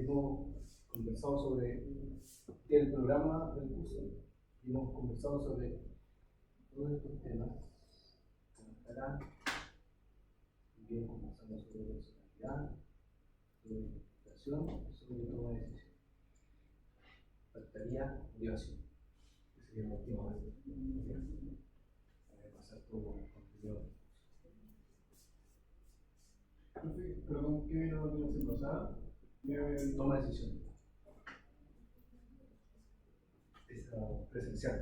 hemos conversado sobre el programa del curso y hemos conversado sobre todos estos temas que nos estarán. También conversamos sobre personalidad, sobre motivación y sobre toma de decisión. Faltaría motivación, que sería la última vez. Para pasar todo el contenido del curso. Perdón, ¿qué vino la clase pasada? Toma de decisión. Esa presencial.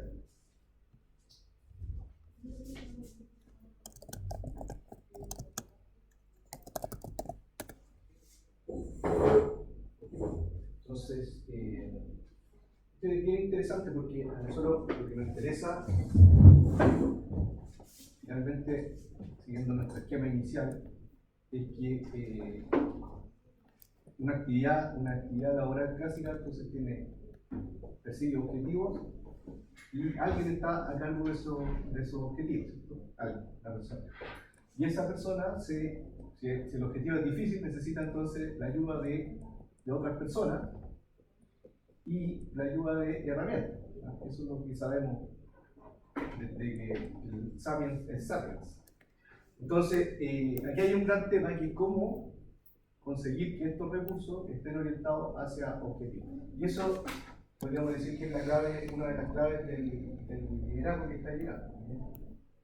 Entonces, esto es bien interesante porque a nosotros lo que nos interesa, finalmente, siguiendo nuestro esquema inicial, es que una actividad laboral clásica entonces persigue objetivos y alguien está a cargo de esos objetivos, alguien, la persona. Y esa persona, si el objetivo es difícil, necesita entonces la ayuda de otras personas y la ayuda de herramientas. ¿No? Eso es lo que sabemos desde que el Sapiens es Sapiens. Entonces, aquí hay un gran tema que es cómo conseguir que estos recursos estén orientados hacia objetivos. Y eso podríamos decir que es una de las claves del liderazgo que está llegando.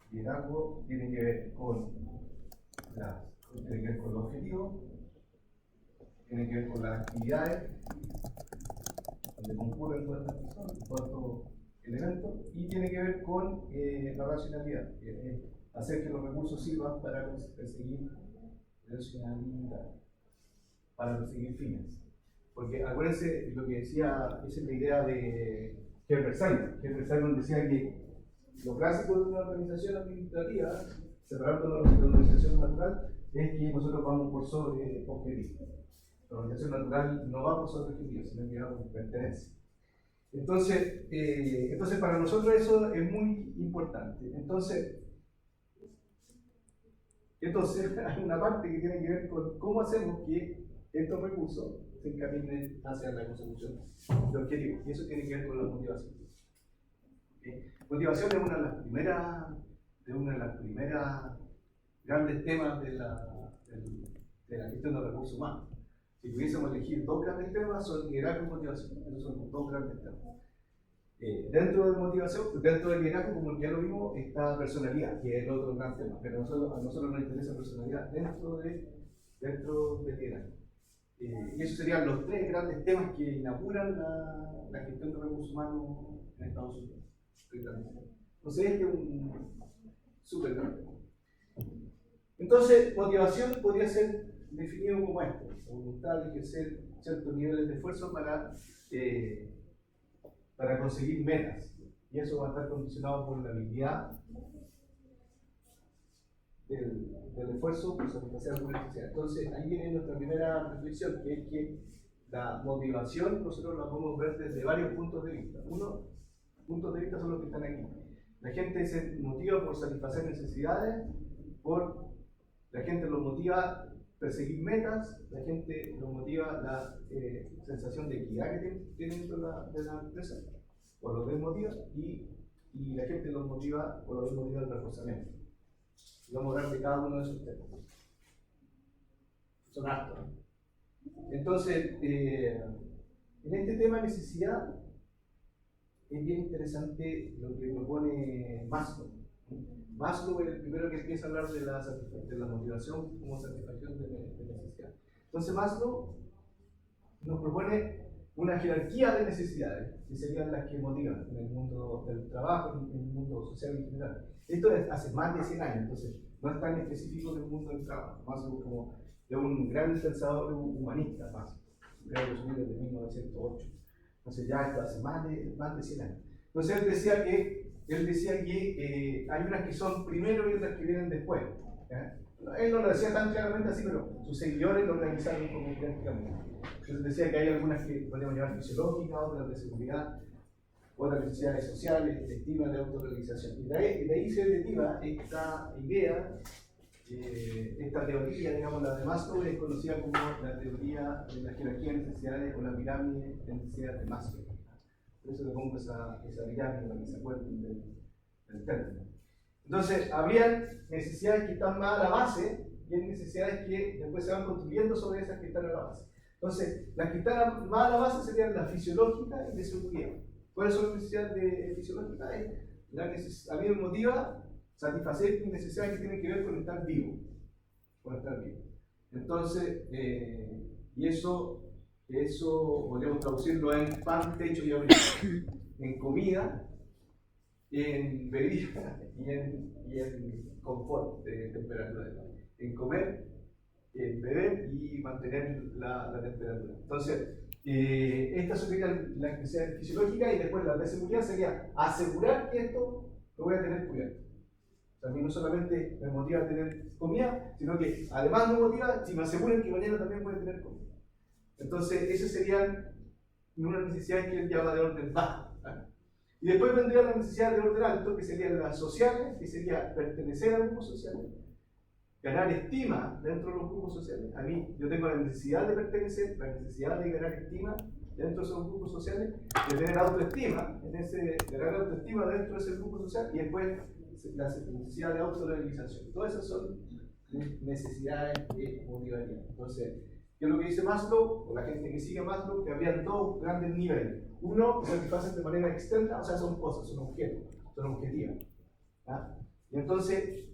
El liderazgo tiene que ver con los objetivos, tiene que ver con las actividades donde concurren todas estas personas, todos estos elementos, y tiene que ver con la racionalidad, hacer que los recursos sirvan para perseguir racionalidad, para perseguir fines. Porque acuérdense lo que decía, esa es la idea de Herbert Simon. Herbert Simon decía que lo clásico de una organización administrativa, separando de la organización natural, es que nosotros vamos por sobre objetivos. La organización natural no va por sobre objetivos, sino que va por pertenencia. Entonces, para nosotros eso es muy importante. Entonces hay una parte que tiene que ver con cómo hacemos que estos recursos se encaminen hacia la consecución de objetivos. Y eso tiene que ver con la motivación. ¿Okay? Motivación es una de las primeras grandes temas de la gestión de recursos humanos. Si pudiésemos elegir dos grandes temas, son liderazgo y motivación. Esos son los dos grandes temas. Dentro de motivación, dentro del liderazgo, como ya lo vimos, está personalidad, que es el otro gran tema. Pero a nosotros nos interesa personalidad dentro del liderazgo. Y esos serían los tres grandes temas que inauguran la gestión de recursos humanos en Estados Unidos. Entonces, este es un súper grande. Entonces, motivación podría ser definido como esto: voluntad de ejercer ciertos niveles de esfuerzo para conseguir metas. Y eso va a estar condicionado por la habilidad del esfuerzo por satisfacer alguna necesidad. Entonces, ahí viene nuestra primera reflexión, que es que la motivación nosotros la podemos ver desde varios puntos de vista. Puntos de vista son los que están aquí. La gente se motiva por satisfacer necesidades, la gente los motiva perseguir metas, la gente los motiva la sensación de equidad que tiene dentro de la empresa, o los desmotiva, y la gente los motiva o los desmotiva el reforzamiento. Y vamos a hablar de cada uno de esos temas. Son hartos, ¿no? Entonces, en este tema de necesidad, es bien interesante lo que propone Maslow. Maslow es el primero que empieza a hablar de la motivación como satisfacción de necesidad. Entonces Maslow nos propone una jerarquía de necesidades, que serían las que motivan en el mundo del trabajo, en el mundo social en general. Esto es hace más de 100 años, entonces no es tan específico del mundo del trabajo. Maslow es un gran pensador humanista, Maslow, creo que subió desde 1908. Entonces ya esto hace más de 100 años. Entonces él decía que hay unas que son primero y otras que vienen después. ¿Ya? Él no lo decía tan claramente así, pero sus seguidores lo organizaron como prácticamente. Entonces decía que hay algunas que podemos llamar fisiológicas, otras de seguridad, otras necesidades sociales, de estima, de autorrealización. Y de ahí se deriva esta idea, esta esta teoría, digamos, la de Maslow, es conocida como la teoría de la jerarquía de necesidades o la pirámide de necesidades de Maslow. Por eso le pongo esa pirámide para que se acuerden del término. Entonces, había necesidades que están más a la base y hay necesidades que después se van construyendo sobre esas que están a la base. Entonces, las que están más a la base serían las fisiológicas y de seguridad. ¿Cuáles son las necesidades fisiológicas? A mí me motiva satisfacer mis necesidades que tienen que ver con estar vivo. Entonces, y eso podríamos traducirlo en pan, techo y abrigo, en comida, en bebida y en confort de temperatura, en comer, en beber y mantener la temperatura. Entonces, estas serían las necesidades fisiológicas y después las de seguridad sería asegurar que esto lo voy a tener cubierto. A mí no solamente me motiva tener comida, sino que además me motiva si me aseguran que mañana también voy a tener comida. Entonces, esas serían unas necesidades que él llama de orden bajo. Y después vendrían las necesidades de orden alto, que serían las sociales, que sería pertenecer a grupos sociales, ganar estima dentro de los grupos sociales. A mí, yo tengo la necesidad de pertenecer, la necesidad de ganar estima dentro de esos grupos sociales, de tener autoestima, ganar autoestima dentro de ese grupo social, y después la necesidad de autorrealización. Todas esas son necesidades que motivarían. Entonces, ¿qué es lo que dice Maslow? O la gente que sigue Maslow, que habría dos grandes niveles. Uno, que satisfacen de manera externa, o sea, son cosas, son objetos, son objetivas. Y entonces,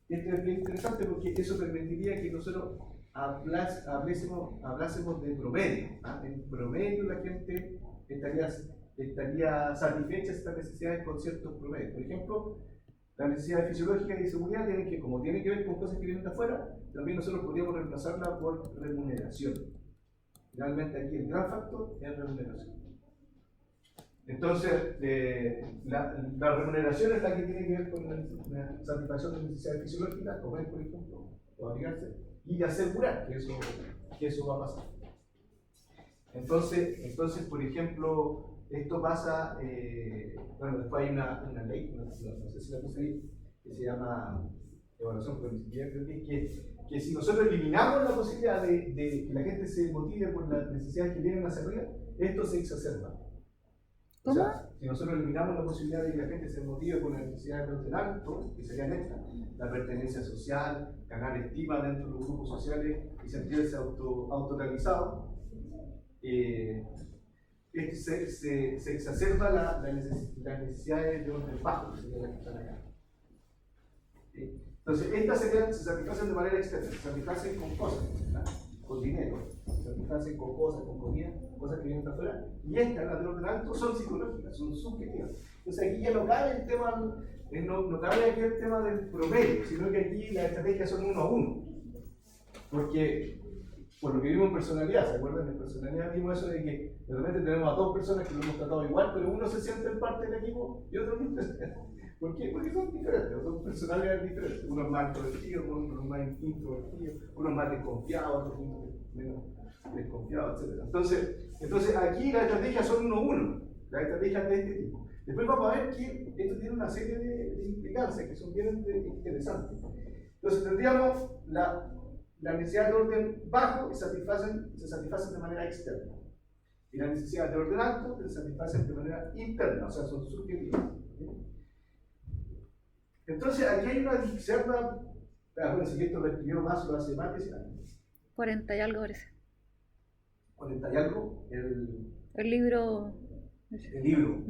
esto es bien interesante porque eso permitiría que nosotros hablásemos de promedio. En promedio la gente estaría satisfecha de estas necesidades con ciertos promedios. Por ejemplo, las necesidades fisiológicas y de seguridad como tienen que ver con cosas que vienen de afuera, también nosotros podríamos reemplazarla por remuneración. Finalmente aquí el gran factor es remuneración. Entonces, la remuneración es la que tiene que ver con la satisfacción de necesidades fisiológicas, comer, por ejemplo, o abrigarse, y asegurar que eso va a pasar. Entonces, por ejemplo, esto pasa, bueno, después hay una ley, no sé si la puse ahí, que se llama evaluación cognitiva, que si nosotros eliminamos la posibilidad de que la gente se motive por las necesidades que vienen hacia arriba, esto se exacerba. O sea, si nosotros eliminamos la posibilidad de que la gente se motive con las necesidades de orden alto, que serían estas, la pertenencia social, ganar estima dentro de los grupos sociales y sentirse autorrealizado, se exacerba las necesidades de orden bajo, que serían las que están acá. Entonces, estas se satisfacen de manera externa, se satisfacen con cosas, con dinero, se satisfacen con cosas, con comida, cosas que vienen de afuera. Y estas, las de orden alto, son psicológicas, son subjetivas. Entonces, aquí ya no cabe el tema, no cabe aquí el tema del promedio, sino que aquí las estrategias son uno a uno. Porque, por lo que vimos en personalidad, ¿se acuerdan? En personalidad vimos eso de que de repente tenemos a dos personas que lo hemos tratado igual, pero uno se siente en parte del equipo y otro no. ¿Por qué? Porque son diferentes, son personalidades diferentes. Uno es más introvertido, uno es más introvertido, uno es más desconfiado, otro es menos desconfiado, etc. Entonces aquí las estrategias son uno a uno, las estrategias de este tipo. Después vamos a ver que esto tiene una serie de implicancias que son bien interesantes. Entonces tendríamos la necesidad de orden bajo que se satisfacen de manera externa. Y la necesidad de orden alto que se satisfacen de manera interna, o sea, son subjetivas. Entonces, aquí hay una cierta. Acuérdense que esto lo escribió Maslow hace más de 100 años. 40 y algo parece. 40 y algo, el libro. El libro.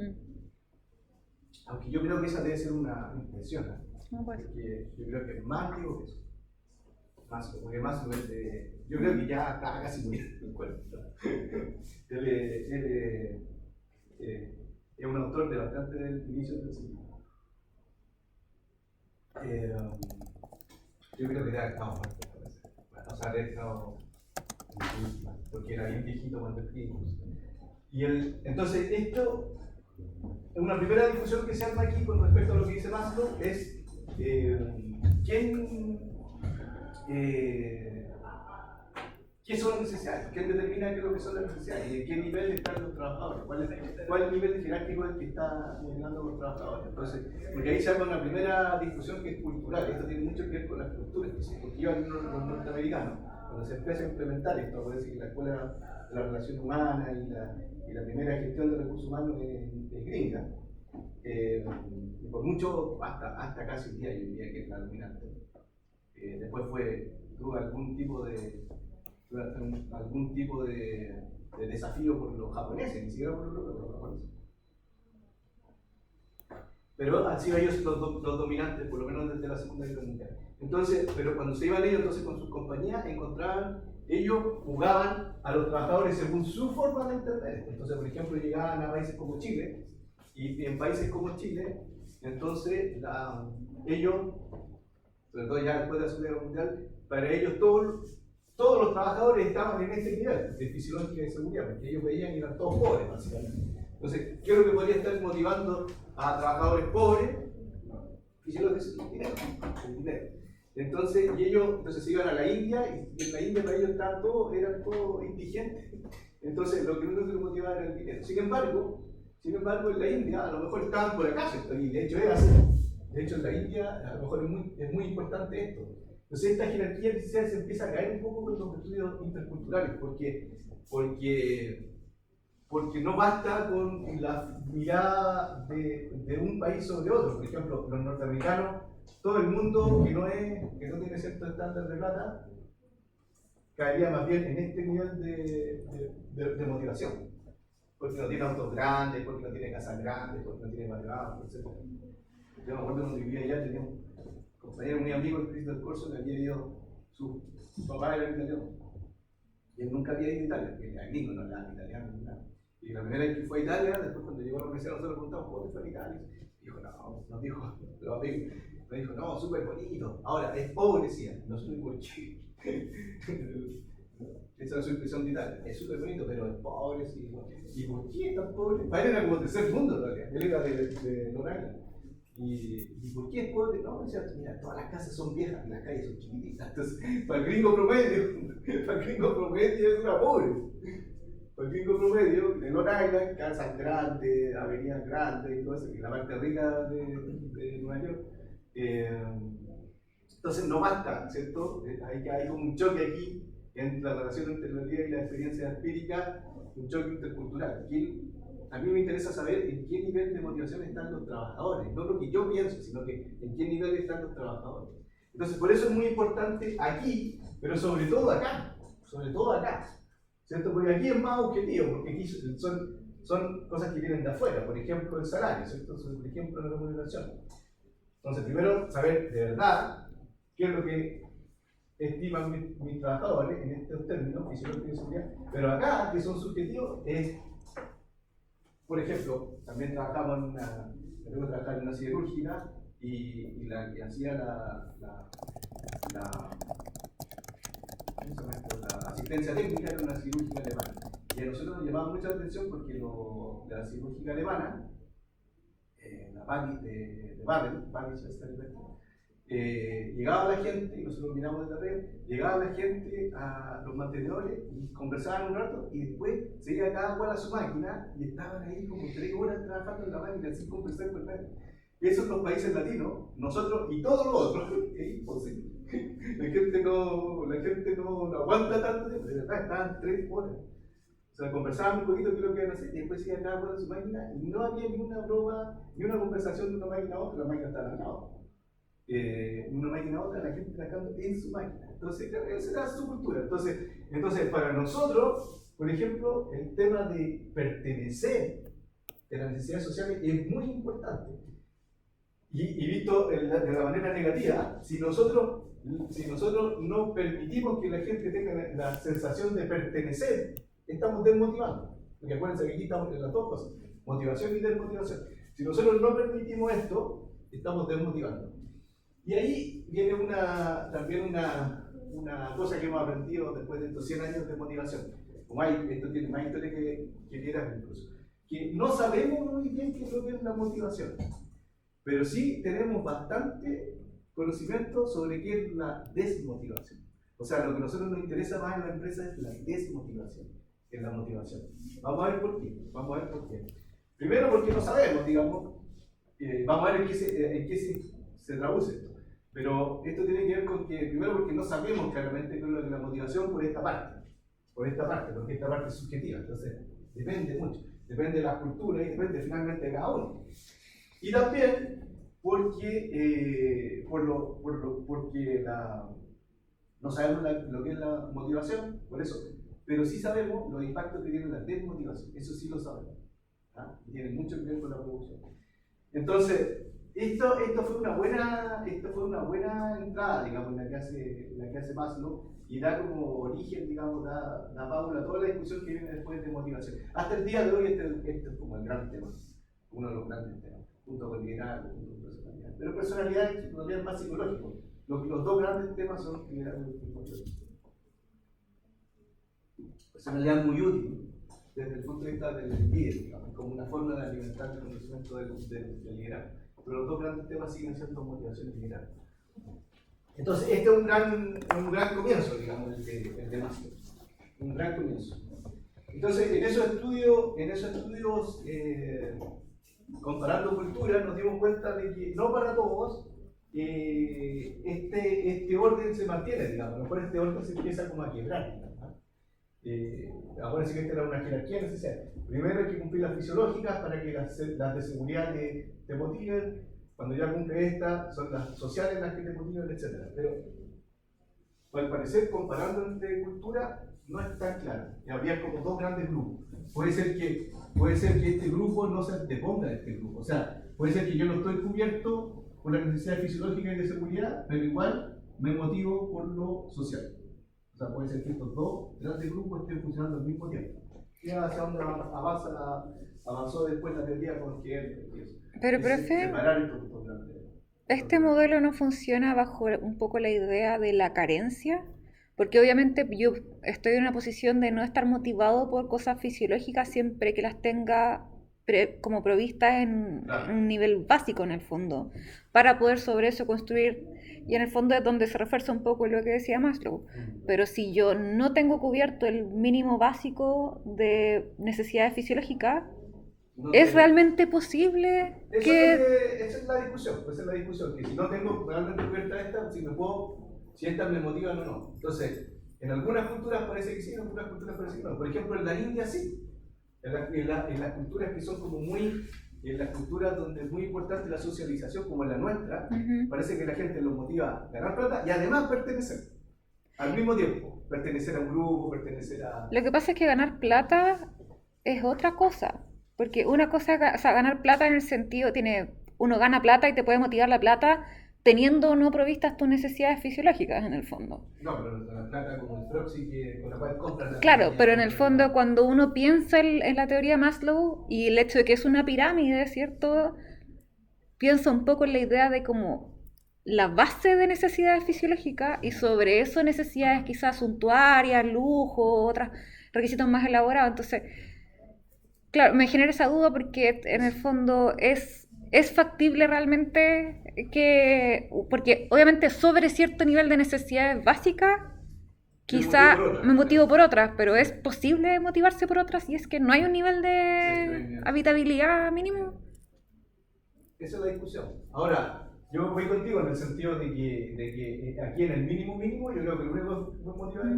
Aunque yo creo que esa debe ser una impresión. No, pues. Porque yo creo que es más antiguo que eso. Maslow, porque Maslow es de. Yo creo que ya está casi muriendo en 40. Él es un autor de bastante del inicio del siglo. Yo creo que ya estaba muerto, o sea, había estado porque era bien viejito cuando escribimos. Entonces, esto, una primera discusión que se arma aquí con respecto a lo que dice Maslow es ¿Qué son necesidades? ¿Quién determina qué es lo que son las necesidades? ¿Y en qué nivel están los trabajadores? ¿Cuál es el nivel jerárquico el que está generando los trabajadores? Entonces, porque ahí se hace una primera discusión que es cultural. Esto tiene mucho que ver con las culturas, porque iban los norteamericanos, cuando se empieza a implementar esto, puede decir que la escuela de la relación humana y la primera gestión de recursos humanos es gringa. Y por mucho, hasta casi un día, yo diría que es la dominante. Después tuvo algún tipo de desafío por los japoneses, ni siquiera por los japoneses. Pero han sido ellos los dominantes, por lo menos desde la Segunda Guerra Mundial. Entonces, pero cuando se iban ellos entonces con sus compañías, ellos jugaban a los trabajadores según su forma de entender esto. Entonces, por ejemplo, llegaban a países como Chile, y en países como Chile, entonces ellos, sobre todo ya después de la Segunda Guerra Mundial, para ellos todos los trabajadores estaban en ese nivel de fisiológica y de seguridad, porque ellos veían que eran todos pobres, básicamente. Entonces, ¿qué es lo que podría estar motivando a trabajadores pobres? Fisiológicos, el dinero. Entonces, entonces se iban a la India, y en la India para ellos eran todos indigentes. Entonces, lo que único que los motivaba era el dinero. Sin embargo, en la India a lo mejor estaban por acaso, y de hecho es así. De hecho, en la India a lo mejor es muy importante esto. Entonces, esta jerarquía de necesidades se empieza a caer un poco con los estudios interculturales, porque no basta con la mirada de un país sobre otro. Por ejemplo, los norteamericanos, todo el mundo que no tiene cierto estándar de plata, caería más bien en este nivel de motivación. Porque no tiene autos grandes, porque no tiene casas grandes, porque no tiene material, etc. Yo me acuerdo cuando vivía allá, tenía un compañero muy amigo, el Cristo del Corso, que había ido, su papá era italiano. Y él nunca había ido a Italia, porque era gringo, no hablaba italiano, ni nada. Y la primera vez que fue a Italia, después cuando llegó a la universidad, nosotros le preguntamos, ¿cómo te fue a Italia? Dijo, nos dijo, no, súper bonito. Ahora, es pobre, decía, no soy muy chido. Esa es su impresión de Italia. Es súper bonito, pero es pobre, sí. ¿Y por qué es tan pobre? Para él era como tercer mundo, en realidad. Él era de Long Island. ¿Y por qué es pobre? No, decía, mira, todas las casas son viejas y las calles son chiquititas. Entonces, para el gringo promedio es una pobre. Para el gringo promedio, de Long Island, casas grandes, avenidas grandes y todo eso, que es la parte rica de Nueva York. Entonces, no basta, ¿cierto? Hay como un choque aquí entre la relación entre la teoría y la experiencia empírica, un choque intercultural. A mí me interesa saber en qué nivel de motivación están los trabajadores, no lo que yo pienso, sino que en qué nivel están los trabajadores. Entonces, por eso es muy importante aquí, pero sobre todo acá, ¿cierto? Porque aquí es más objetivo, porque aquí son cosas que vienen de afuera, por ejemplo, el salario, ¿cierto? Por ejemplo, la remuneración. Entonces, primero, saber de verdad qué es lo que estiman mis trabajadores en estos términos, fisiológicos y seguridad, pero acá, que son subjetivos, es, por ejemplo, también trabajamos me tengo que trabajar en una siderúrgica y la que hacía la asistencia técnica era una cirúrgica alemana. Y a nosotros nos llamaba mucha atención porque la cirúrgica alemana, la Bali de Baden, llegaba la gente, y nosotros miramos desde arriba, llegaba la gente a los mantenedores y conversaban un rato y después se iba cada cual a su máquina y estaban ahí como 3 horas trabajando en la máquina sin conversar con nadie. Eso en los países latinos, nosotros y todos los otros, es imposible. La gente no aguanta tanto tiempo, de verdad, estaban 3 horas. O sea, conversaban un poquito de lo que iban a hacer y después iban cada cual a su máquina y no había ni una broma, ni una conversación de una máquina a otra, la máquina estaba al lado. Una máquina a otra, la gente trabajando en su máquina. Entonces, claro, esa era su cultura. Entonces, para nosotros, por ejemplo, el tema de pertenecer, de las necesidades sociales, es muy importante. Y visto de la manera negativa, si nosotros no permitimos que la gente tenga la sensación de pertenecer, estamos desmotivando. Porque acuérdense que aquí estamos en las dos cosas, motivación y desmotivación. Si nosotros no permitimos esto, estamos desmotivando. Y ahí viene también una cosa que hemos aprendido después de estos 100 años de motivación. Como esto tiene más historia que Erasmus incluso. Que no sabemos muy bien qué es lo que es la motivación. Pero sí tenemos bastante conocimiento sobre qué es la desmotivación. O sea, lo que a nosotros nos interesa más en la empresa es la desmotivación, es la motivación. Vamos a ver por qué. Vamos a ver por qué. Primero porque no sabemos, digamos, vamos a ver en qué se traduce esto. Pero esto tiene que ver con que, primero porque no sabemos claramente qué es lo que la motivación por esta parte, porque esta parte es subjetiva, entonces depende mucho, depende de la cultura y depende finalmente de cada uno. Y también porque, porque no sabemos lo que es la motivación, por eso, pero sí sabemos los impactos que tiene la desmotivación, eso sí lo sabemos, ¿ah? Tiene mucho que ver con la producción. Entonces, esto fue una buena entrada, digamos, la que hace Maslow, y da como origen, digamos, da pauta a toda la discusión que viene después de motivación. Hasta el día de hoy este es como el gran tema, uno de los grandes temas, junto con liderazgo, junto con personalidad. Pero personalidad es todavía más psicológico. Los dos grandes temas son liderazgo y motivación. Personalidad muy útil desde el punto de vista del líder, digamos, como una forma de alimentar el conocimiento del liderazgo. Pero los dos grandes temas siguen siendo motivación y liderazgo. Entonces, este es un gran comienzo, digamos, el de Maslow. Un gran comienzo. Entonces, en esos estudios comparando culturas, nos dimos cuenta de que no para todos este orden se mantiene, digamos. A lo mejor este orden se empieza como a quebrar. Ahora sí que esta era una jerarquía necesaria. Primero hay que cumplir las fisiológicas para que las de seguridad te motiven. Cuando ya cumple esta, son las sociales las que te motivan, etc. Pero al parecer, comparando entre culturas, no es tan claro. Y habría como dos grandes grupos. Puede ser que este grupo no se anteponga a este grupo. O sea, puede ser que yo no estoy cubierto por la necesidad fisiológica y de seguridad, pero igual me motivo por lo social. O sea, puede ser que estos dos grandes grupos estén funcionando al mismo tiempo. Y hacia donde avanzó después la teoría con Hegel y eso. Pero, profe, ¿este modelo no funciona bajo un poco la idea de la carencia? Porque obviamente yo estoy en una posición de no estar motivado por cosas fisiológicas siempre que las tenga como provistas en un nivel básico en el fondo, para poder sobre eso construir, y en el fondo es donde se refuerza un poco lo que decía Maslow. Pero si yo no tengo cubierto el mínimo básico de necesidades fisiológicas, ¿es realmente posible que...? Esa es la discusión, que si no tengo realmente cubierta esta, si estas me motivan o no. Entonces, en algunas culturas parece que sí, en algunas culturas parece que no. Por ejemplo, en la India sí. En las culturas que son como en las culturas donde es muy importante la socialización, como en la nuestra, parece que la gente los motiva a ganar plata y además pertenecer. Al mismo tiempo, pertenecer a un grupo, pertenecer a... Lo que pasa es que ganar plata es otra cosa. Porque una cosa, o sea, ganar plata en el sentido, uno gana plata y te puede motivar la plata teniendo o no provistas tus necesidades fisiológicas en el fondo. No, pero la plata como el proxy con la cual compras la... Claro, pero en el fondo cuando uno piensa en la teoría Maslow y el hecho de que es una pirámide, ¿cierto? Piensa un poco en la idea de como la base de necesidades fisiológicas y sobre eso necesidades quizás suntuarias, lujo, otros requisitos más elaborados. Entonces, claro, me genera esa duda porque en el fondo es factible realmente porque obviamente sobre cierto nivel de necesidades básicas, quizá me motivo por otras, pero ¿es posible motivarse por otras si es que no hay un nivel de habitabilidad mínimo? Esa es la discusión. Ahora, yo voy contigo en el sentido de que aquí en el mínimo, yo creo que lo único que nos motiva es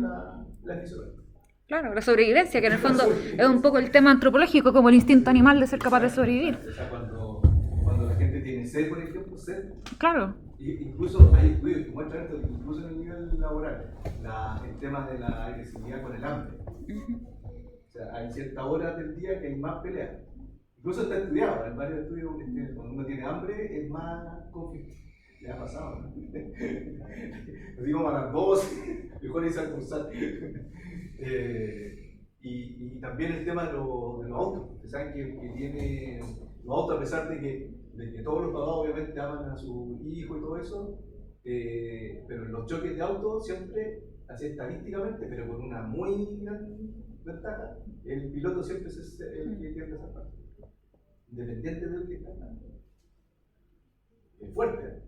la fisiología. Claro, la sobrevivencia, que en el fondo es un poco el tema antropológico, como el instinto animal de ser capaz de sobrevivir. O sea, cuando la gente tiene sed, por ejemplo, Claro. Incluso hay estudios que muestran esto, incluso en el nivel laboral, el tema de la agresividad con el hambre. O sea, hay ciertas horas del día que hay más peleas. Incluso está estudiado, en varios estudios, cuando uno tiene hambre es más conflicto. Le ha pasado, ¿no? Nos digo a las 12, mejor irse a almorzar. Y también el tema de los autos. Ustedes saben que tiene los autos, a pesar de que todos los papás obviamente aman a su hijo y todo eso, pero en los choques de autos siempre, así estadísticamente, pero con una muy gran ventaja, el piloto siempre es el que tiene esa parte. Independiente del que está andando. Es fuerte.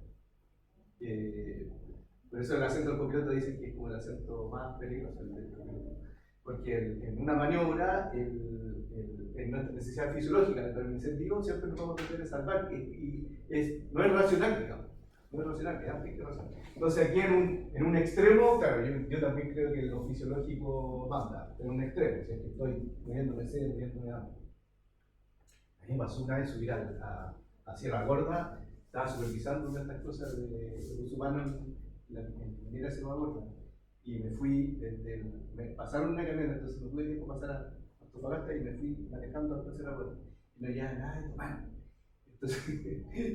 Por eso el asiento del copiloto dicen que es como el asiento más peligroso, el del copiloto. Porque en una maniobra, en nuestra necesidad fisiológica de permanecer vivo, siempre nos vamos a tratar de salvar. No es racional, digamos. No es racional, es antes que racional. Entonces, aquí en un extremo, claro, yo también creo que lo fisiológico manda. En un extremo, si es que estoy muriéndome de sed, muriéndome de hambre. A mí me pasó una vez subir a Sierra Gorda, estaba supervisando una de estas cosas de los humanos en ir a Sierra Gorda. Y me fui, me pasaron una camioneta, entonces no tuve tiempo de pasar a Antofagasta y me fui manejando hasta Sierra Gorda. Y no había nada de tomar. Entonces,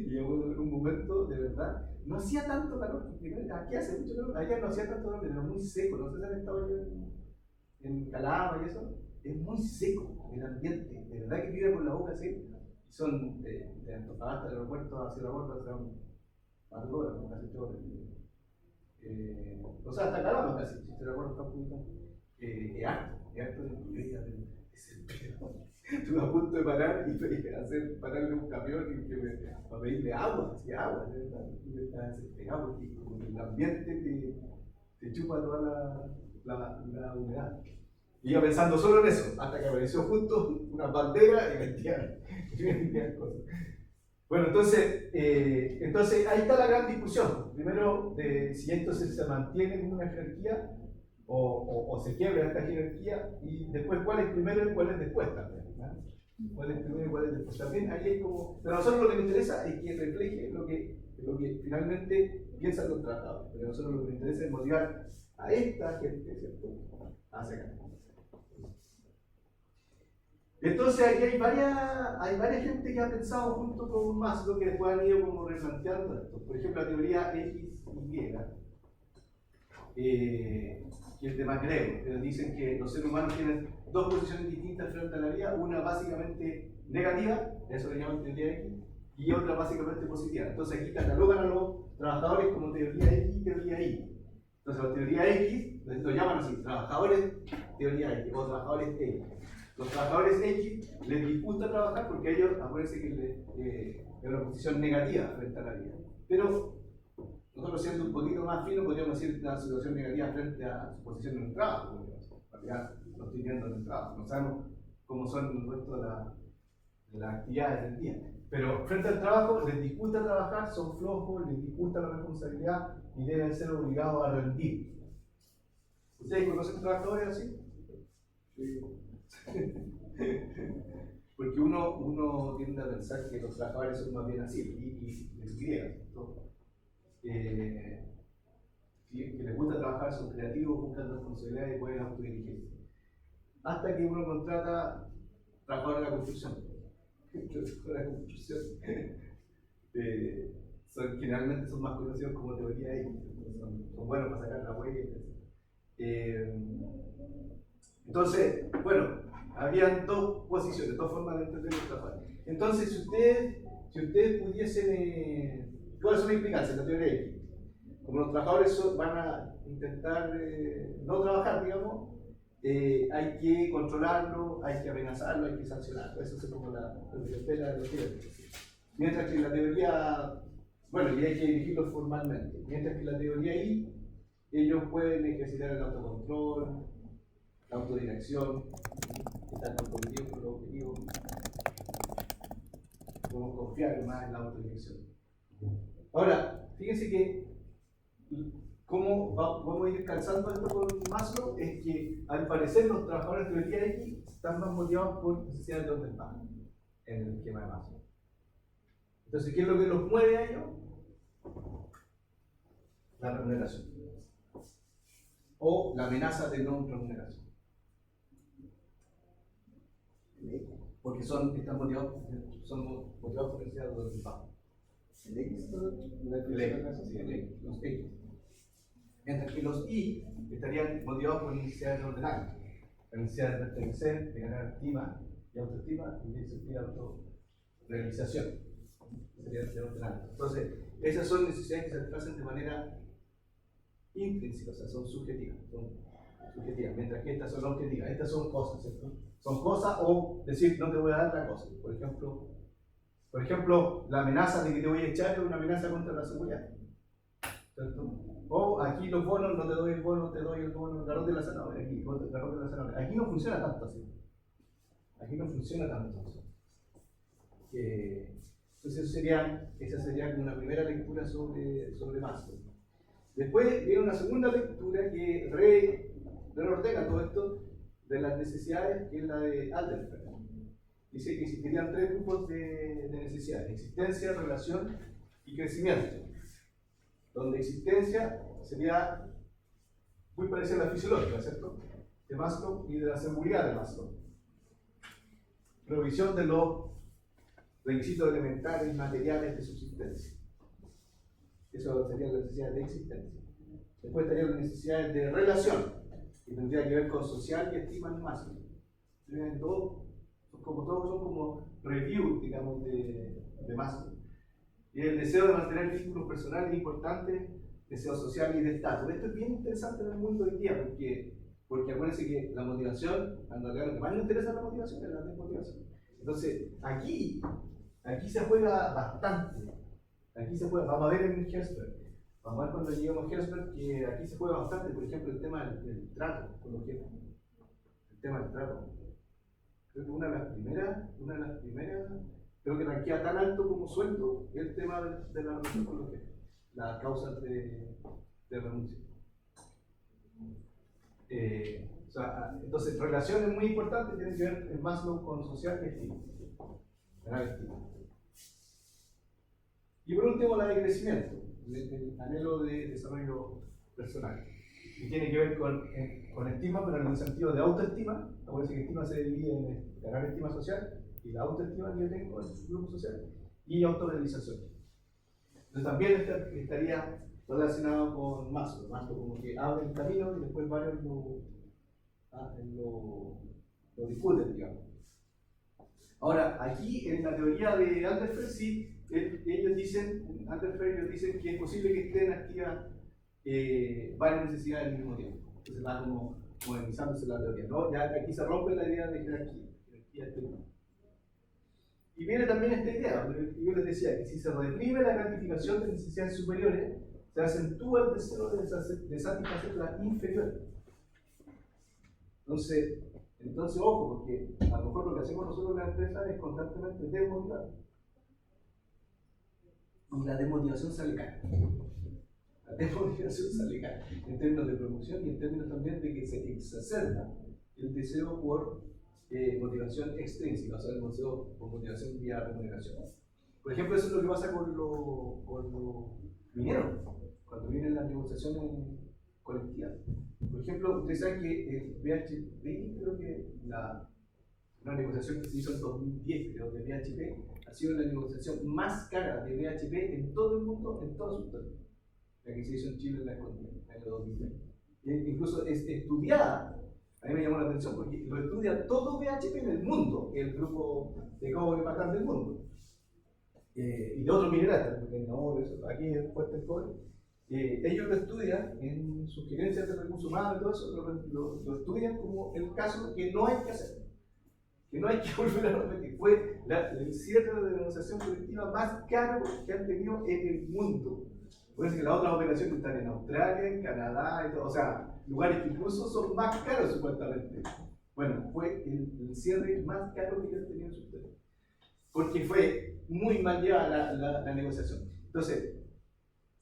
llegó en un momento, de verdad, no hacía tanto calor, porque aquí hace mucho calor, allá no hacía tanto calor, pero era muy seco. No sé si han estado yo en Calama y eso, es muy seco el ambiente, de verdad que vive por la boca así. Son de Antofagasta, del aeropuerto a Sierra Gorda, son más de horas, casi 8 horas. O sea, hasta Calama casi, si Sierra Gorda está un poquito. Es harto de lluvia, desespero. Estuve a punto de parar y pararle un camión para pedirle agua, hacía agua, de verdad. Yo estaba desesperado porque como el ambiente te chupa toda la humedad. Y iba pensando solo en eso, hasta que apareció justo una bandera y vendían cosas. Bueno, entonces ahí está la gran discusión. Primero, de si esto se mantiene como una jerarquía o se quiebra esta jerarquía, y después cuál es primero y cuál es después también. ¿Cuál es primero y cuál es después? También ahí hay como. Pero a nosotros lo que nos interesa es que refleje lo que finalmente piensan los tratados. Pero a nosotros lo que nos interesa es motivar a esta gente, ¿cierto?, hacia acá. Entonces aquí hay varias gente que ha pensado junto con Maslow que después han ido como replanteando esto. Por ejemplo, la teoría X y Y, que es de McGregor, que dicen que los seres humanos tienen dos posiciones distintas frente a la vida, una básicamente negativa, eso le llaman teoría X, y otra básicamente positiva. Entonces aquí catalogan a los trabajadores como teoría X y teoría Y. Entonces la teoría X lo llaman así, trabajadores teoría X o trabajadores X. Los trabajadores X les disgusta trabajar porque a ellos, acuérdense que es una posición negativa frente a la vida. Pero nosotros, siendo un poquito más finos, podríamos decir una situación negativa frente a su posición en el trabajo. En realidad, lo estoy viendo en el trabajo. No sabemos cómo son el resto de las actividades del día. Pero frente al trabajo, les disgusta trabajar, son flojos, les disgusta la responsabilidad y deben ser obligados a rendir. ¿Ustedes conocen trabajadores así? Sí. Porque uno tiende a pensar que los trabajadores son más bien así, y les griega, que les gusta trabajar, son creativos, buscan responsabilidades y pueden autodirigirse. Hasta que uno contrata trabajadores de la construcción. Generalmente son más conocidos como teoría X, son buenos para sacar la huella. Entonces, bueno, habían dos posiciones, dos formas de entender los trabajadores. Entonces, si ustedes pudiesen, ¿cuáles son las implicancias de la teoría X? Como los trabajadores van a intentar no trabajar, digamos, hay que controlarlo, hay que amenazarlo, hay que sancionarlo. Eso es como la espera de los tiempos. Mientras que la teoría, bueno, y hay que dirigirlo formalmente. Mientras que la teoría I, ellos pueden ejercitar el autocontrol, la autodirección, estar comprometidos con los objetivos. Podemos confiar más en la autodirección. Ahora, fíjense que cómo vamos a ir calzando esto con Maslow, es que al parecer los trabajadores de teoría X están más motivados por necesidades de orden bajo en el esquema de Maslow. Entonces, ¿qué es lo que los mueve a ellos? La remuneración o la amenaza de no remuneración. Porque están motivados por necesidades de orden bajo. ¿El X? Los X. Mientras que los Y estarían motivados por necesidades de ordenar, la necesidad de pertenecer, de ganar estima y autoestima y de sentir autorrealización. Serían de ordenar. Entonces, esas son necesidades que se satisfacen de manera intrínseca, o sea, son subjetivas, mientras que estas son objetivas. Estas son cosas, ¿cierto? Son cosas, o decir, no te voy a dar la cosa. Por ejemplo, la amenaza de que te voy a echar es una amenaza contra la seguridad, ¿cierto? O aquí los bonos, no te doy el bono, te doy el bono, garrote de la zanahoria, aquí, garrote de la zanahoria. Aquí no funciona tanto así. Aquí no funciona tanto así. Entonces esa sería como una primera lectura sobre Maslow. Después viene una segunda lectura que reordena todo esto de las necesidades, que es la de Alderfer. Dice que existirían tres grupos de necesidades: existencia, relación y crecimiento. Donde existencia sería muy parecida a la fisiológica, ¿cierto? De Maslow y de la seguridad de Maslow. Provisión de los requisitos elementales, materiales de subsistencia. Eso sería la necesidad de existencia. Después estarían las necesidades de relación, que tendría que ver con social y estima en Maslow. Todos son como review, digamos, de Maslow. Y el deseo de mantener vínculos personales importantes, deseo social y de estatus. Esto es bien interesante en el mundo hoy día, porque acuérdense que la motivación, en realidad lo que más nos interesa es la motivación, es la desmotivación. Entonces, aquí se juega bastante. Aquí se juega, vamos a ver en Herzberg. Vamos a ver cuando lleguemos a Herzberg que aquí se juega bastante, por ejemplo, el tema del trato con los jefes. El tema del trato. Creo que una de las primeras, creo que ranquea tan alto como sueldo el tema de la relación con los jefes, las causas de renuncia. Entonces, relaciones muy importantes tienen que ver en Maslow con social y estima. Y por último, la de crecimiento, el anhelo de desarrollo personal, que tiene que ver con estima, pero en el sentido de autoestima. Acuérdense que estima se divide en ganar estima social y la autoestima que yo tengo en el grupo social, y autorrealización. Entonces también estaría relacionado con Maslow. Maslow como que abre el camino y después varios lo discuten, digamos. Ahora, aquí en la teoría de Alderfer, sí, ellos dicen que es posible que estén activas varias necesidades al mismo tiempo. Entonces va como modernizándose la teoría, ¿no? Ya aquí se rompe la idea de jerarquía estética. Y viene también esta idea, yo les decía que si se reprime la gratificación de necesidades superiores, se acentúa el deseo de satisfacer las inferiores. Entonces, ojo, porque a lo mejor lo que hacemos nosotros en la empresa es constantemente desmotivar. Y la desmotivación sale cara. La desmotivación sale cara, en términos de producción y en términos también de que se exacerba el deseo por motivación extrínseca, o sea, el deseo por motivación vía remuneración. Por ejemplo, eso es lo que pasa con los mineros, cuando vienen las negociaciones colectivas. Por ejemplo, ustedes saben que el BHP, creo que una negociación que se hizo en 2010, creo, de BHP, ha sido la negociación más cara de BHP en todo el mundo, en toda su historia. La que se hizo en Chile en la economía, en el año 2010. Incluso es estudiada, a mí me llamó la atención porque lo estudia todo BHP en el mundo, el grupo de cobre más grande del mundo. Y de otros minerales, porque no, aquí es fuerte el cobre. Ellos lo estudian en sus gerencias de recursos humanos y todo eso, lo estudian como el caso que no hay que hacer, que no hay que volver a repetir. Fue el cierre de la negociación colectiva más caro que han tenido en el mundo. Por eso que las otras operaciones están en Australia, en Canadá, y todo, o sea, lugares que incluso son más caros supuestamente. Bueno, fue el cierre más caro que han tenido en su historia, porque fue muy mal llevada la negociación. Entonces,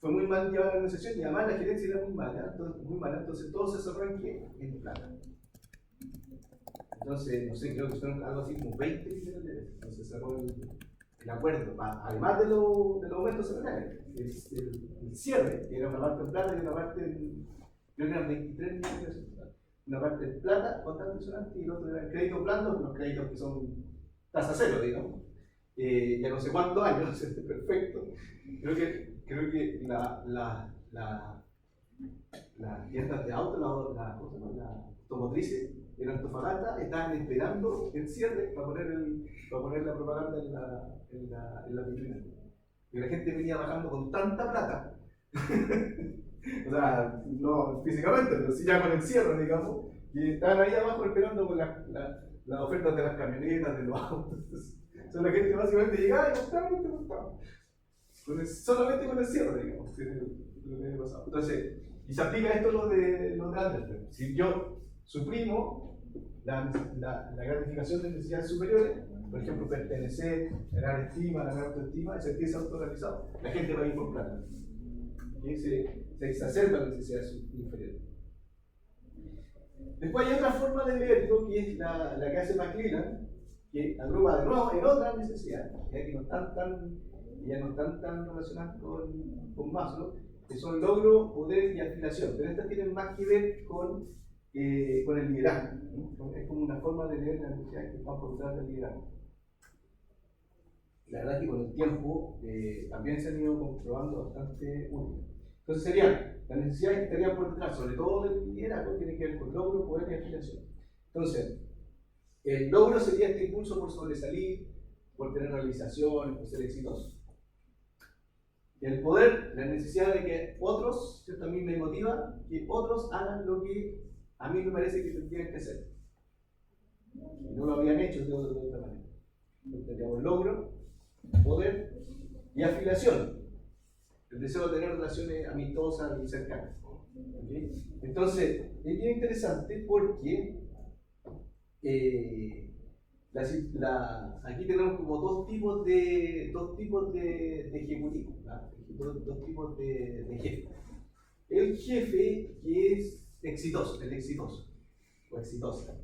fue muy mal llevada la negociación y además la gerencia era muy mala, entonces todo se cerró en plata. Entonces, no sé, creo que fueron algo así como 20 millones de veces. Entonces se cerró el acuerdo, además de los aumentos salariales. El cierre, que era una parte en plata y una parte creo que eran 23 millones de pesos. Una parte en plata, bastante impresionante, y el otro era el crédito blando, los créditos que son tasa cero, digamos. Ya no sé cuántos años, perfecto. Creo que las tiendas de auto, las automotrices en Antofagasta estaban esperando el cierre para poner la propaganda en la vitrina. Y la gente venía bajando con tanta plata. O sea, no físicamente, pero sí ya con el cierre, digamos. Y estaban ahí abajo esperando con las ofertas de las camionetas, de los autos. O sea, la gente básicamente llegaba y compraba. Solamente con el cierre, digamos. lo que había pasado. Entonces, y se aplica esto lo de Anderson. Si yo suprimo la gratificación de necesidades superiores, por ejemplo, pertenecer, ganar estima, ganar autoestima, sentirse autorrealizado, la gente va a ir por plata. Y se exacerban las necesidades inferiores. Después hay otra forma de verlo, que es la que hace McClellan, que agrupa de nuevo en otras necesidades, ya que no están tan relacionadas con Maslow, que son logro, poder y afiliación. Pero estas tienen más que ver con el liderazgo, ¿no? Es como una forma de leer las necesidades que están por detrás del liderazgo. La verdad es que con el tiempo también se han ido comprobando bastante útiles. Entonces las necesidades que estarían por detrás, sobre todo del liderazgo, tienen que ver con logro, poder y afiliación. Entonces, el logro sería este impulso por sobresalir, por tener realizaciones, por ser exitoso. El poder, la necesidad de que otros, esto a mí me motiva, que otros hagan lo que a mí me parece que tendrían que hacer. Y no lo habían hecho de otra manera. Entonces tendríamos logro, poder y afiliación. El deseo de tener relaciones amistosas y cercanas. ¿Okay? Entonces, es bien interesante porque aquí tenemos como dos tipos de ejecutivos, dos tipos de jefe. El jefe que es exitoso, el exitoso o exitosa.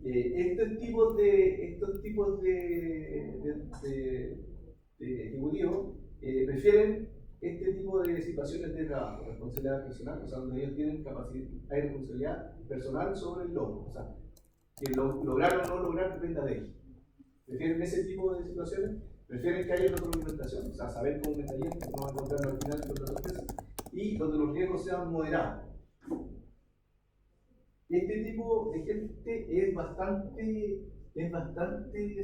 Estos tipos de ejecutivos prefieren este tipo de situaciones de trabajo, responsabilidad personal, o sea, donde ellos tienen capacidad, hay responsabilidad personal sobre el logro, o sea, que lograr o no lograr dependa de ellos. Prefieren ese tipo de situaciones, prefieren que haya retroalimentación, o sea, saber cómo me está yendo, no encontrarlo al final con la sorpresa, y donde los riesgos sean moderados. Este tipo de gente es bastante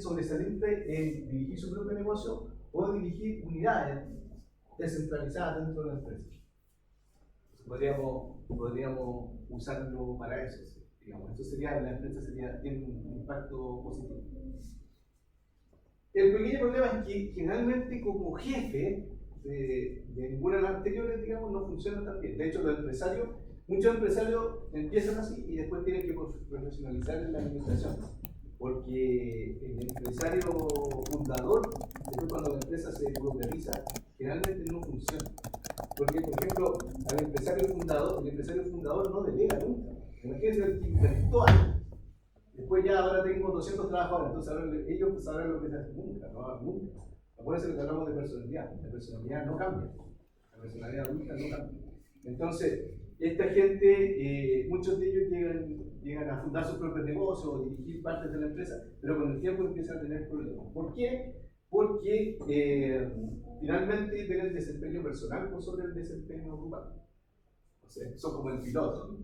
sobresaliente en dirigir su propio negocio o dirigir unidades descentralizadas dentro de la empresa. Podríamos usarlo para eso. Digamos. Esto sería, la empresa tiene un impacto positivo. El pequeño problema es que generalmente como jefe de ninguna de las anteriores, digamos, no funciona tan bien. De hecho, muchos empresarios empiezan así y después tienen que profesionalizar en la administración. Porque el empresario fundador, después cuando la empresa se burocratiza, generalmente no funciona. Porque, por ejemplo, el empresario fundador no delega nunca. Imagínense el que inventó algo. Después ya ahora tengo 200 trabajadores, entonces ahora ellos sabrán lo que se hace. Nunca. Acuérdense que hablamos de personalidad. La personalidad no cambia. La personalidad adulta no cambia. Entonces, esta gente, muchos de ellos llegan a fundar sus propios negocios o dirigir partes de la empresa, pero con el tiempo empiezan a tener problemas. ¿Por qué? Porque finalmente tienen el desempeño personal por sobre el desempeño grupal. O sea, son como el piloto,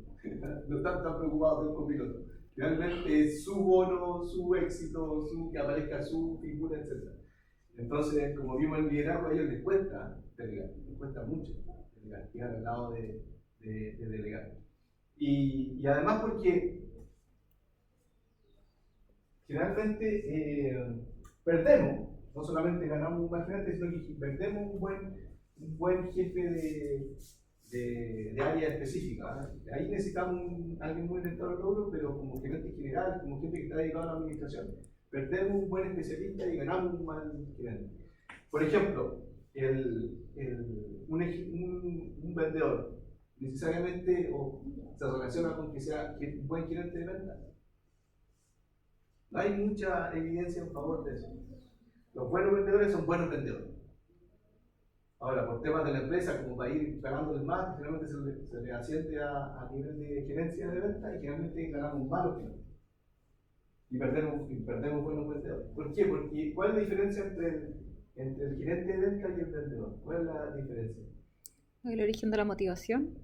no están tan preocupados del copiloto. Realmente es su bono, su éxito, que aparezca su figura, etc. Entonces, como vimos en liderazgo, a ellos les cuesta delegar, les cuesta mucho delegar, llegar al lado de delegar. Y además porque generalmente perdemos, no solamente ganamos un buen gerente, sino que perdemos un buen jefe de área específica. Ahí necesitamos alguien muy orientado al logro, pero como gerente general, como gente que está dedicado a la administración, perdemos un buen especialista y ganamos un mal gerente. Por ejemplo, un vendedor necesariamente se relaciona con que sea un buen gerente de venta. No hay mucha evidencia en favor de eso. Los buenos vendedores son buenos vendedores. Ahora, por temas de la empresa, como para ir pagándoles más, generalmente se le asciende a nivel de gerencia de venta y generalmente ganamos malos gerentes. Y perdemos buenos vendedores. ¿Por qué? Porque ¿cuál es la diferencia entre el gerente de venta y el vendedor? ¿Cuál es la diferencia? El origen de la motivación.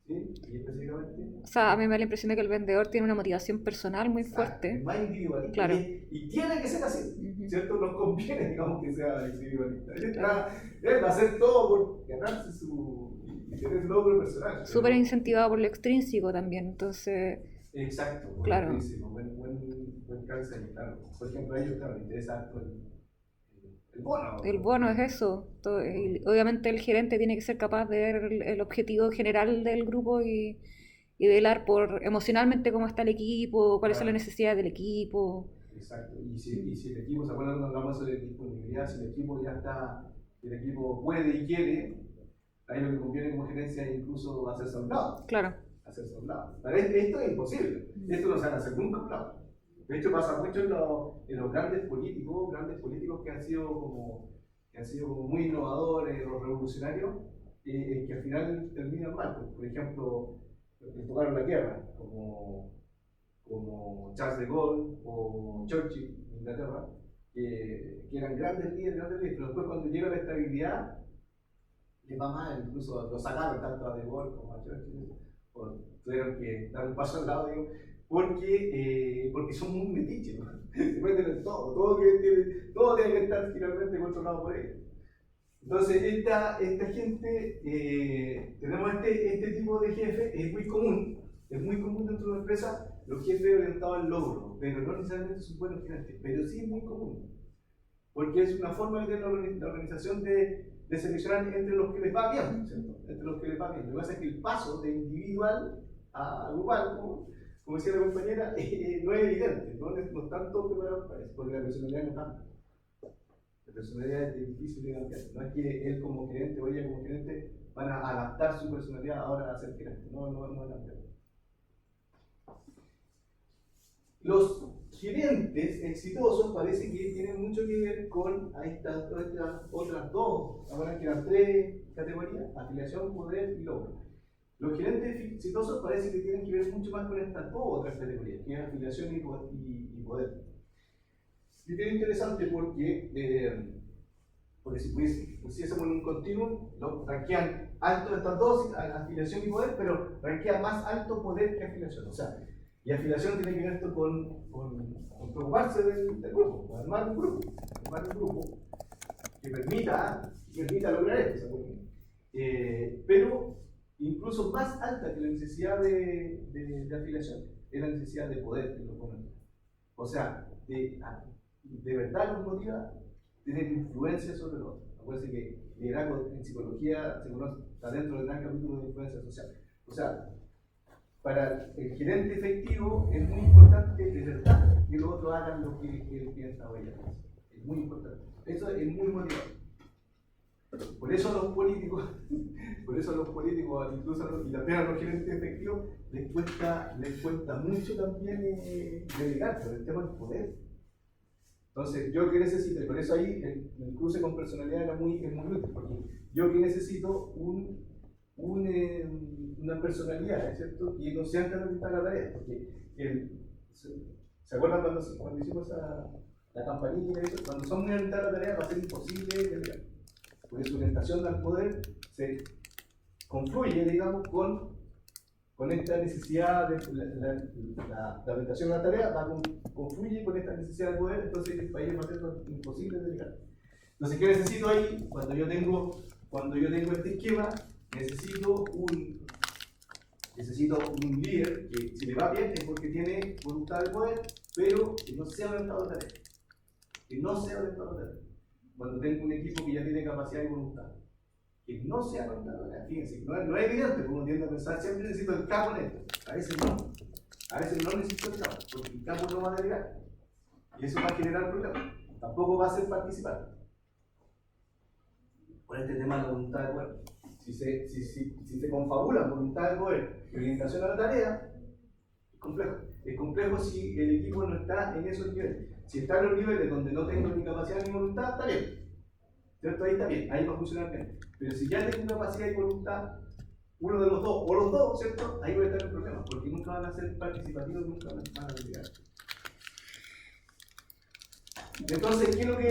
¿Sí? ¿Y específicamente? O sea, a mí me da la impresión de que el vendedor tiene una motivación personal muy fuerte. Es más individualista. Claro. Y tiene que ser así, ¿cierto? Nos conviene, digamos, que sea individualista. Él va a hacer todo por ganarse y tener logro personal. Súper incentivado por lo extrínseco también, entonces... Exacto, claro. Buen cáncer, claro. Por ejemplo, a ellos, claro, les interesa harto bono. El bono es eso. Y obviamente el gerente tiene que ser capaz de ver el objetivo general del grupo y velar por emocionalmente cómo está el equipo, cuáles son las Claro. necesidades del equipo. Exacto. Y si el equipo, ¿se acuerdan cuando hablamos de disponibilidad? Si el equipo ya está, si el equipo puede y quiere, ahí lo que conviene como gerencia es incluso hacerse a un lado. Claro. Hacerse a un lado. Pero esto es imposible. Esto no se van a hacer nunca a un lado. De hecho, pasa mucho en los grandes políticos que han sido como muy innovadores o revolucionarios, que al final terminan mal. Por ejemplo, los que tocaron la guerra, como Charles de Gaulle o Churchill en Inglaterra, que eran grandes líderes, pero después cuando llega la estabilidad, les va mal, incluso lo sacaron tanto a de Gaulle como a Churchill, o tuvieron que dar un paso al lado, digo, porque son muy metiches, ¿no? Se meten en todo tiene que estar finalmente controlado por ellos. Entonces, esta gente, tenemos este tipo de jefe, es muy común dentro de una empresa, los jefes orientados al logro, pero no necesariamente son buenos gerentes, pero sí es muy común, porque es una forma de tener la organización de seleccionar entre los que les va bien, ¿cierto? Entre los que les va bien. Lo que pasa es que el paso de individual a grupal, como decía la compañera, no es evidente, no están todos preparados para eso, porque la personalidad no cambia. La personalidad es difícil de cambiar. No es que él como gerente o ella como gerente van a adaptar su personalidad ahora a ser gerente. No cambia. Los gerentes exitosos parece que tienen mucho que ver con estas otras dos, ahora que eran tres categorías: afiliación, poder y logro. Los gerentes exitosos parece que tienen que ver mucho más con estas dos otras categorías, que es afiliación y poder. Y es interesante porque si pusiésemos en un continuum, rankean alto estas dos, afiliación y poder, pero ranquea más alto poder que afiliación. O sea, y afiliación tiene que ver esto con preocuparse del grupo, armar un grupo que permita lograr esto. Pero incluso más alta que la necesidad de afiliación es la necesidad de poder en los momentos. O sea, de verdad nos motiva tener influencia sobre los otros. Acuérdense que liderazgo en psicología está dentro del gran capítulo de influencia social. O sea, para el gerente efectivo es muy importante de verdad que los otros hagan lo que él piensa o ella piensa. Es muy importante. Eso es muy motivador. Por eso a los políticos, incluso y también a los gerentes efectivos, les cuesta mucho también delegar por el tema del poder. Entonces, yo que necesito, y por eso ahí el cruce con personalidad es muy útil, porque yo que necesito una personalidad, ¿cierto? Y no se han realizado la tarea, porque ¿se acuerdan cuando hicimos la campanilla y eso? Cuando son muy orientados a la tarea va a ser imposible delegar. Porque su orientación al poder se confluye, digamos, con esta necesidad de la orientación a la tarea, confluye con esta necesidad de poder, entonces el país va a ser imposible delegar. Entonces, ¿qué necesito ahí? Cuando yo tengo este esquema, necesito un líder que, si le va bien, es porque tiene voluntad de poder, pero que no sea orientado a la tarea. Cuando tengo un equipo que ya tiene capacidad y voluntad, que no sea orientado a la tarea. Fíjense, no es evidente, como tiende a pensar, siempre necesito el capo en esto. A veces no necesito el capo, porque el capo no va a delegar. Y eso va a generar problemas. Tampoco va a ser participar. Por este tema de la voluntad de poder. Si se confabula voluntad de poder y orientación a la tarea, es complejo. Es complejo si el equipo no está en esos niveles. Si está en los niveles donde no tengo ni capacidad ni voluntad, está bien. ¿Cierto? Ahí está bien, ahí va a funcionar bien. Pero si ya tengo capacidad y voluntad, uno de los dos, o los dos, ¿cierto? Ahí voy a estar en problemas, porque nunca van a ser participativos, nunca van a llegar. Entonces, ¿qué es lo que